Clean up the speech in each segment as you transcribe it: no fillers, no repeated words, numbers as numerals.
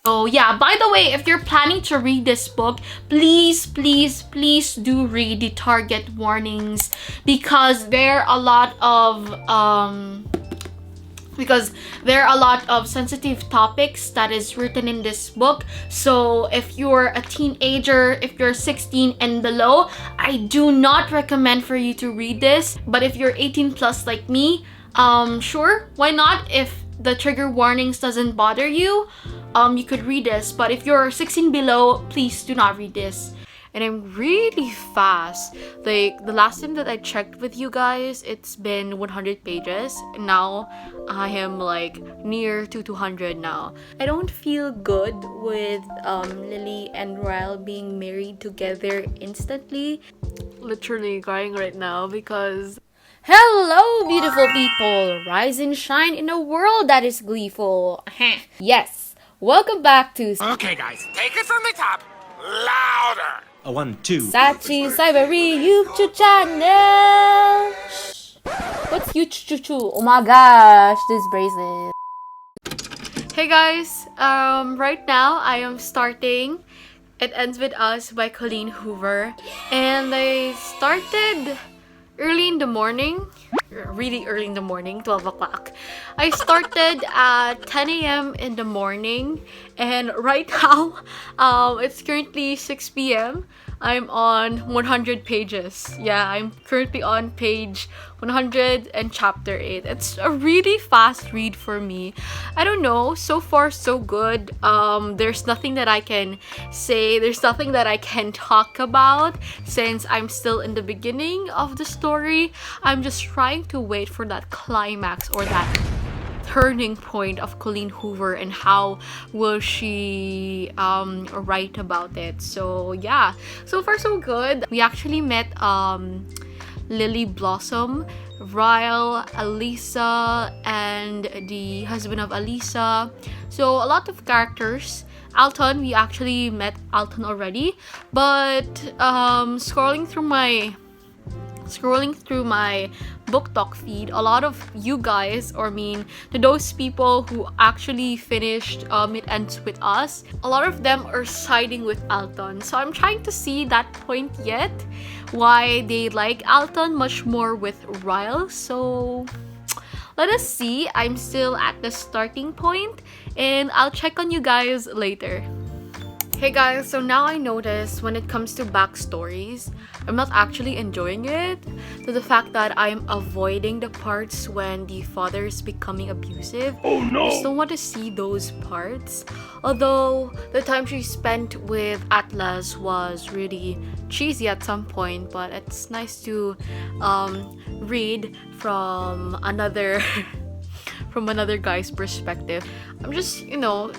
So yeah, by the way, if you're planning to read this book, please, please, please do read the target warnings, because there are a lot of sensitive topics that is written in this book. So if you're a teenager, if you're 16 and below, I do not recommend for you to read this. But if you're 18 plus like me, sure, why not? If the trigger warnings doesn't bother you, you could read this. But if you're 16 below, please do not read this. And I'm really fast. Like, the last time that I checked with you guys, it's been 100 pages. Now, I am like near to 200 now. I don't feel good with Lily and Ryle being married together instantly. Literally crying right now because... Hello, beautiful people! Rise and shine in a world that is gleeful. Yes, welcome back to... Okay, guys, take it from the top. Louder! A 1, 2. Sachi Cybery YouTube channel. Shh. What's YouTube? Oh my gosh, this bracelet. Hey guys, right now I am starting It Ends With Us by Colleen Hoover, and I started early in the morning, really early in the morning, 12 o'clock. I started at 10 a.m. in the morning, and right now, it's currently 6 p.m. I'm on 100 pages. Yeah, I'm currently on page 100 and chapter 8. It's a really fast read for me. I don't know, so far so good. There's nothing that I can say, there's nothing that I can talk about since I'm still in the beginning of the story. I'm just trying to wait for that climax or that turning point of Colleen Hoover and how will she write about it. So yeah, so far so good. We actually met Lily Blossom, Ryle, Alisa, and the husband of Alisa. So a lot of characters. Alton, we actually met Alton already, but scrolling through my book talk feed, a lot of you guys, or to those people who actually finished It Ends With Us, a lot of them are siding with Alton. So I'm trying to see that point yet, why they like Alton much more with Ryle. So let us see. I'm still at the starting point, and I'll check on you guys later. Hey guys, so now I notice when it comes to backstories, I'm not actually enjoying it, to the fact that I'm avoiding the parts when the father is becoming abusive. Oh no! I just don't want to see those parts. Although the time she spent with Atlas was really cheesy at some point, but it's nice to read from another from another guy's perspective. I'm just,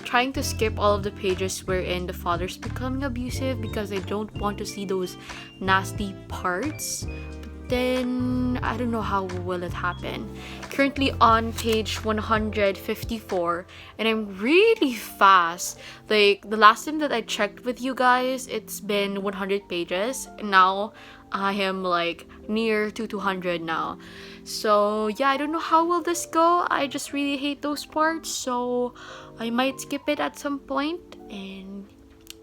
trying to skip all of the pages wherein the father's becoming abusive because I don't want to see those nasty parts. But then, I don't know how will it happen. Currently on page 154, and I'm really fast. Like, the last time that I checked with you guys, it's been 100 pages. Now, I am like near to 200 now. So yeah, I don't know how will this go. I just really hate those parts, so I might skip it at some point and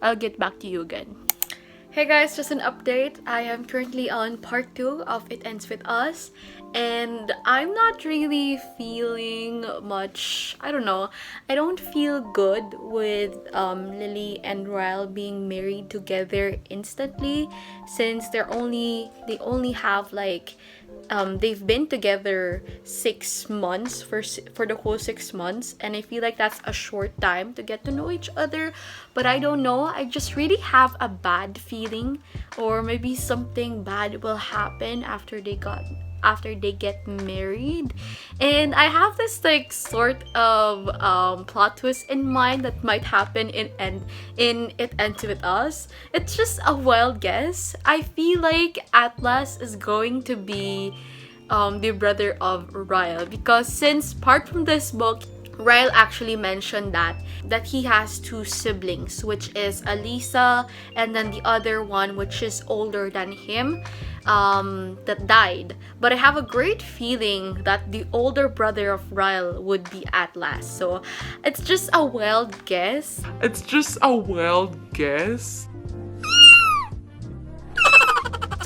I'll get back to you again. Hey guys, just an update. I am currently on part 2 of It Ends With Us, and I'm not really feeling much, I don't know, I don't feel good with Lily and Ryle being married together instantly, since they only have like they've been together 6 months for the whole 6 months, and I feel like that's a short time to get to know each other. But I don't know, I just really have a bad feeling, or maybe something bad will happen after they get married. And I have this like sort of plot twist in mind that might happen in It Ends With Us. It's just a wild guess. I feel like Atlas is going to be the brother of Ryle, because since apart from this book, Ryle actually mentioned that he has two siblings, which is Alisa and then the other one which is older than him, that died. But I have a great feeling that the older brother of Ryle would be Atlas. So it's just a wild guess.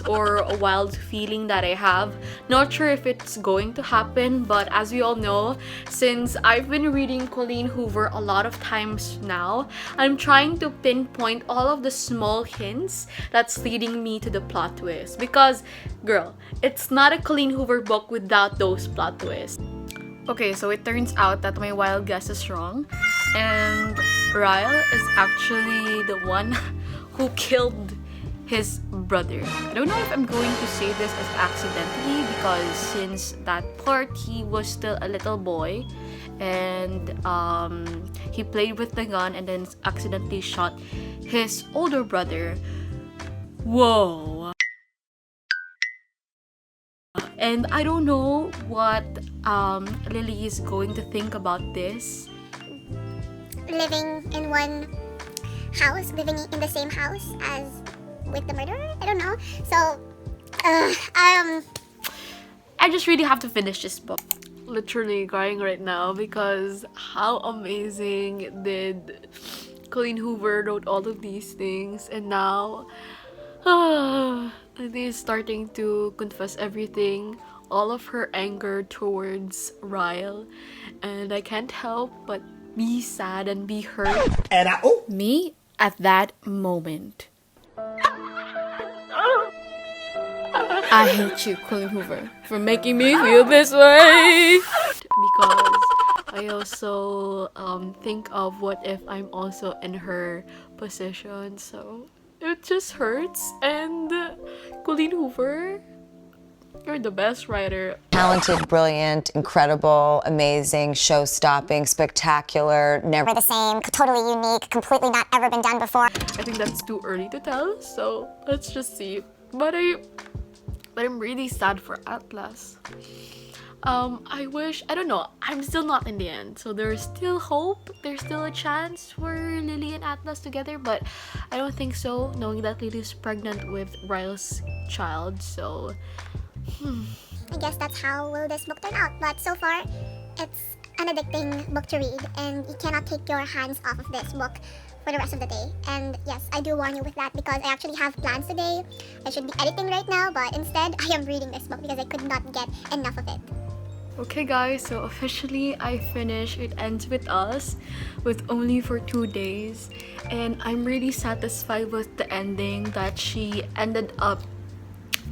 Or a wild feeling that I have. Not sure if it's going to happen, but as we all know, since I've been reading Colleen Hoover a lot of times now, I'm trying to pinpoint all of the small hints that's leading me to the plot twist. Because, girl, it's not a Colleen Hoover book without those plot twists. Okay, so it turns out that my wild guess is wrong, and Ryle is actually the one who killed his brother. I don't know if I'm going to say this as accidentally, because since that part he was still a little boy and he played with the gun and then accidentally shot his older brother. Whoa. And I don't know what Lily is going to think about this. Living in one house, living in the same house as with the murderer? I don't know. So, I just really have to finish this book. Literally crying right now because how amazing did Colleen Hoover wrote all of these things, and now Lily is starting to confess everything, all of her anger towards Ryle, and I can't help but be sad and be hurt. Me at that moment. I hate you, Colleen Hoover, for making me feel this way. Because I also think of what if I'm also in her position, so it just hurts. And Colleen Hoover, you're the best writer. Talented, brilliant, incredible, amazing, show-stopping, spectacular, never the same, totally unique, completely not ever been done before. I think that's too early to tell, so let's just see. But I'm really sad for Atlas. I don't know, I'm still not in the end, so there's still hope, there's still a chance for Lily and Atlas together, but I don't think so, knowing that Lily's pregnant with Ryle's child, so I guess that's how will this book turn out, but so far, it's an addicting book to read, and you cannot take your hands off of this book for the rest of the day. And yes, I do warn you with that because I actually have plans today. I should be editing right now, but instead, I am reading this book because I could not get enough of it. Okay guys, so officially I finished It Ends With Us with only for 2 days, and I'm really satisfied with the ending that she ended up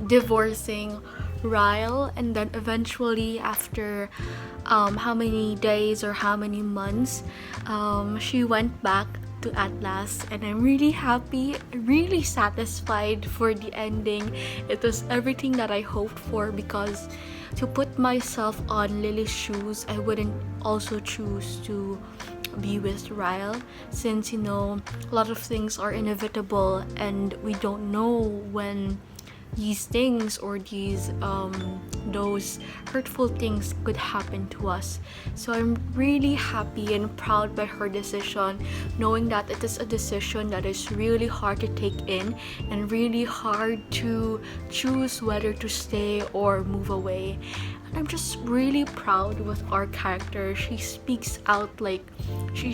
divorcing Ryle, and then eventually after how many days or how many months she went back to Atlas, and I'm really happy, really satisfied for the ending. It was everything that I hoped for, because to put myself on Lily's shoes, I wouldn't also choose to be with Ryle, since you know a lot of things are inevitable and we don't know when these things or those hurtful things could happen to us. So I'm really happy and proud by her decision, knowing that it is a decision that is really hard to take in and really hard to choose whether to stay or move away. And I'm just really proud with our character. She speaks out, like she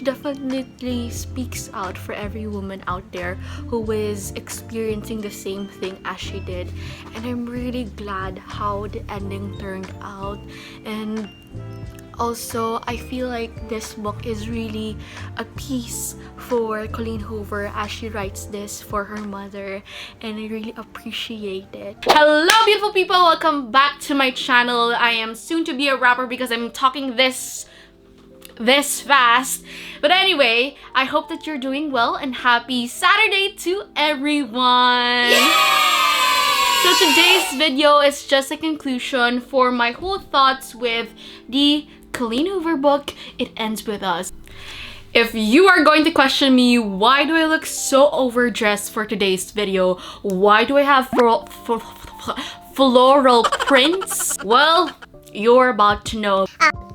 definitely speaks out for every woman out there who is experiencing the same thing as she did. And I'm really glad how the ending turned out. And also, I feel like this book is really a piece for Colleen Hoover as she writes this for her mother, and I really appreciate it. Hello beautiful people, welcome back to my channel. I am soon to be a rapper because I'm talking this fast. But anyway, I hope that you're doing well, and happy Saturday to everyone! Yay! So today's video is just a conclusion for my whole thoughts with the Colleen Hoover book, It Ends With Us. If you are going to question me, why do I look so overdressed for today's video? Why do I have floral prints? Well, you're about to know.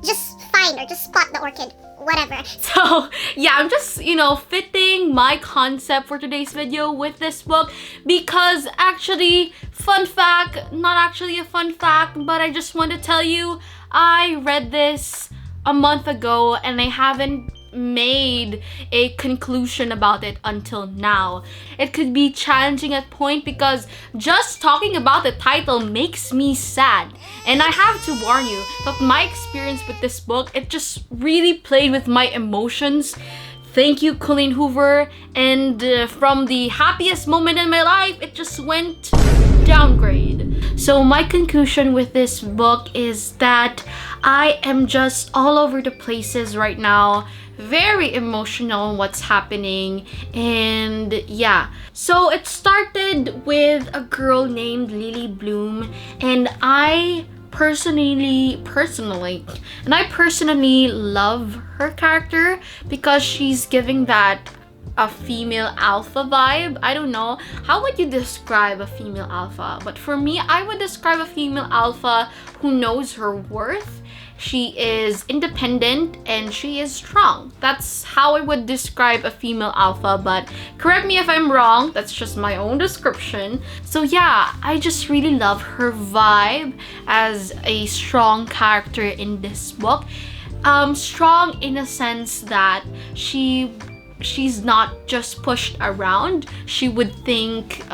Just 5 find or just spot the orchid, whatever. So yeah, I'm just, fitting my concept for today's video with this book because actually, fun fact, not actually a fun fact, but I just want to tell you, I read this a month ago and I haven't made a conclusion about it until now. It could be challenging at point because just talking about the title makes me sad. And I have to warn you that my experience with this book, it just really played with my emotions. Thank you, Colleen Hoover. And from the happiest moment in my life, it just went downgrade. So my conclusion with this book is that I am just all over the places right now, very emotional on what's happening, and yeah. So it started with a girl named Lily Bloom, and I personally love her character because she's giving that a female alpha vibe. I don't know, how would you describe a female alpha? But for me, I would describe a female alpha who knows her worth. She is independent and she is strong. That's how I would describe a female alpha, but correct me if I'm wrong, that's just my own description. So yeah, I just really love her vibe as a strong character in this book. Strong in a sense that she's not just pushed around. She would think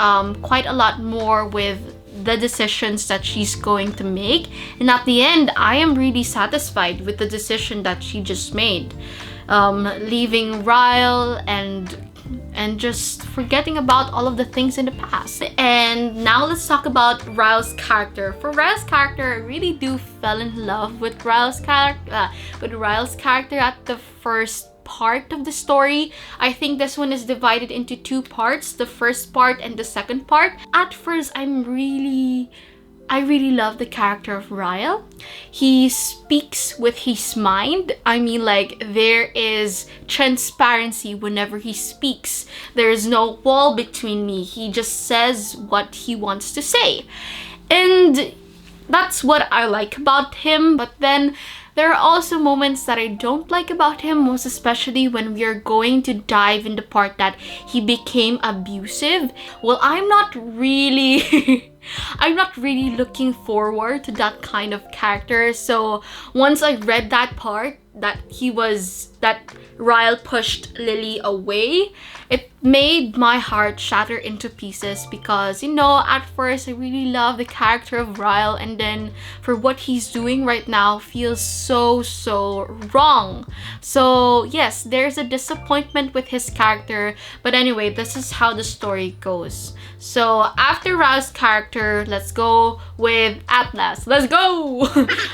quite a lot more with the decisions that she's going to make, and at the end I am really satisfied with the decision that she just made, leaving Ryle and just forgetting about all of the things in the past. And now let's talk about Ryle's character. For Ryle's character, I really do fell in love with Ryle's character at the first part of the story. I think this one is divided into two parts, the first part and the second part. At first, I really love the character of Ryle. He speaks with his mind. I mean, like, there is transparency whenever he speaks. There is no wall between me. He just says what he wants to say. And that's what I like about him. But then there are also moments that I don't like about him, most especially when we are going to dive in the part that he became abusive. Well, I'm not really looking forward to that kind of character. So once I read that part that Ryle pushed Lily away, it made my heart shatter into pieces because, at first I really love the character of Ryle, and then for what he's doing right now feels so wrong. So yes, there's a disappointment with his character, but anyway, this is how the story goes. So after Ryle's character, let's go with Atlas. Let's go!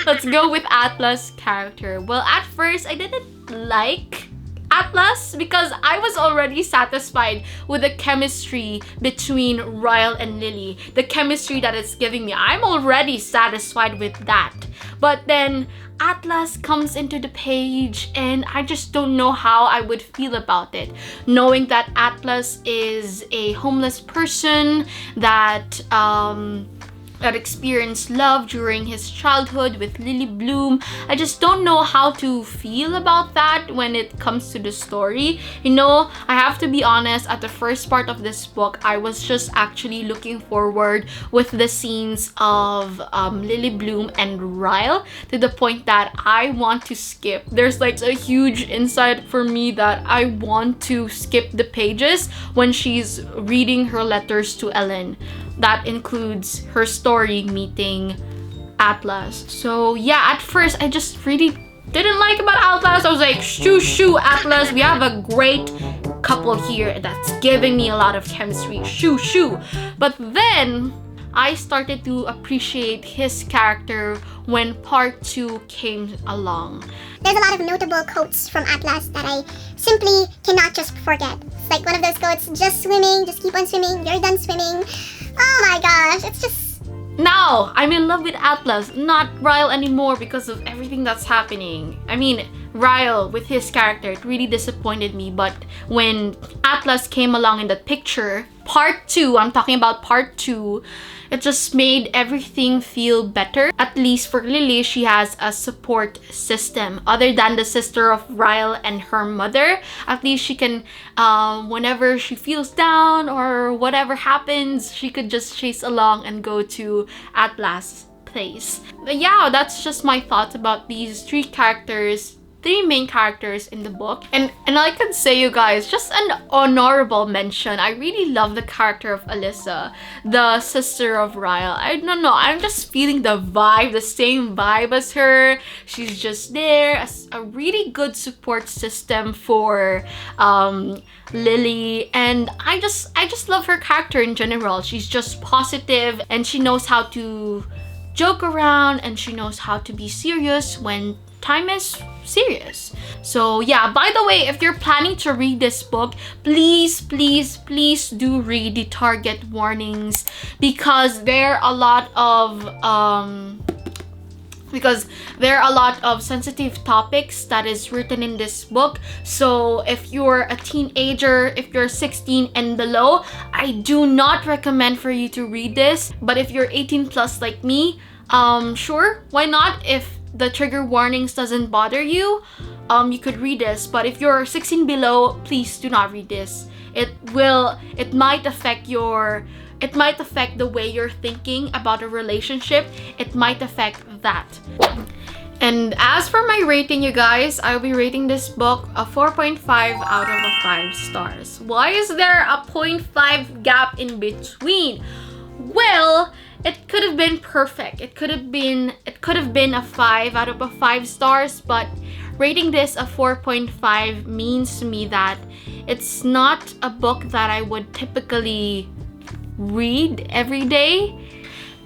Let's go with Atlas' character. Well, at first I didn't like Atlas because I was already satisfied with the chemistry between Ryle and Lily. The chemistry that it's giving me, I'm already satisfied with that. But then Atlas comes into the page and I just don't know how I would feel about it. Knowing that Atlas is a homeless person that experienced love during his childhood with Lily Bloom. I just don't know how to feel about that when it comes to the story. I have to be honest, at the first part of this book, I was just actually looking forward with the scenes of Lily Bloom and Ryle to the point that I want to skip. There's like a huge insight for me that I want to skip the pages when she's reading her letters to Ellen. That includes her story meeting Atlas. So yeah, at first I just really didn't like about Atlas. I was like, shoo Atlas, we have a great couple here that's giving me a lot of chemistry, shoo. But then I started to appreciate his character when part 2 came along. There's a lot of notable quotes from Atlas that I simply cannot just forget. It's like one of those quotes, just swimming, just keep on swimming, you're done swimming. Oh my gosh, it's just... Now, I'm in love with Atlas, not Ryle anymore because of everything that's happening. I mean, Ryle, with his character, it really disappointed me. But when Atlas came along in that picture, part 2, I'm talking about part 2, it just made everything feel better. At least for Lily, she has a support system. Other than the sister of Ryle and her mother, at least she can, whenever she feels down or whatever happens, she could just chase along and go to Atlas' place. But yeah, that's just my thoughts about these three main characters in the book. And I can say, you guys, just an honorable mention. I really love the character of Alyssa, the sister of Ryle. I don't know, I'm just feeling the vibe, the same vibe as her. She's just there as a really good support system for Lily, and I just love her character in general. She's just positive, and she knows how to joke around, and she knows how to be serious when time is serious. So yeah, by the way, if you're planning to read this book, please do read the target warnings, because there are a lot of sensitive topics that is written in this book. So if you're a teenager, if you're 16 and below, I do not recommend for you to read this. But if you're 18 plus like me, sure, why not? If the trigger warnings doesn't bother you, you could read this. But if you're 16 below, please do not read this. It might affect the way you're thinking about a relationship. It might affect that. And as for my rating, you guys, I'll be rating this book a 4.5 out of 5 stars. Why is there a 0.5 gap in between? Well, it could have been perfect. It could have been a 5 out of 5 stars, but rating this a 4.5 means to me that it's not a book that I would typically read every day,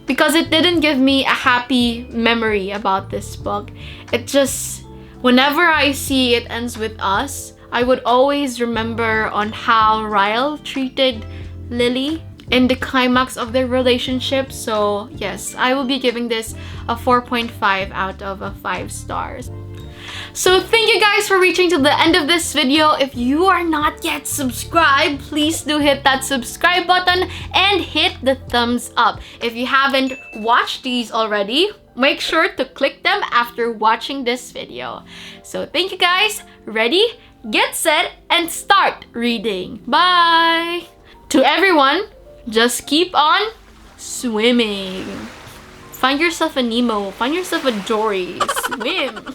because it didn't give me a happy memory about this book. It just, whenever I see it ends with us, I would always remember on how Ryle treated Lily in the climax of their relationship. So yes, I will be giving this a 4.5 out of 5 stars. So thank you guys for reaching to the end of this video. If you are not yet subscribed, please do hit that subscribe button and hit the thumbs up. If you haven't watched these already, make sure to click them after watching this video. So thank you guys. Ready, get set, and start reading. Bye! To everyone, just keep on swimming. Find yourself a Nemo. Find yourself a Dory. Swim.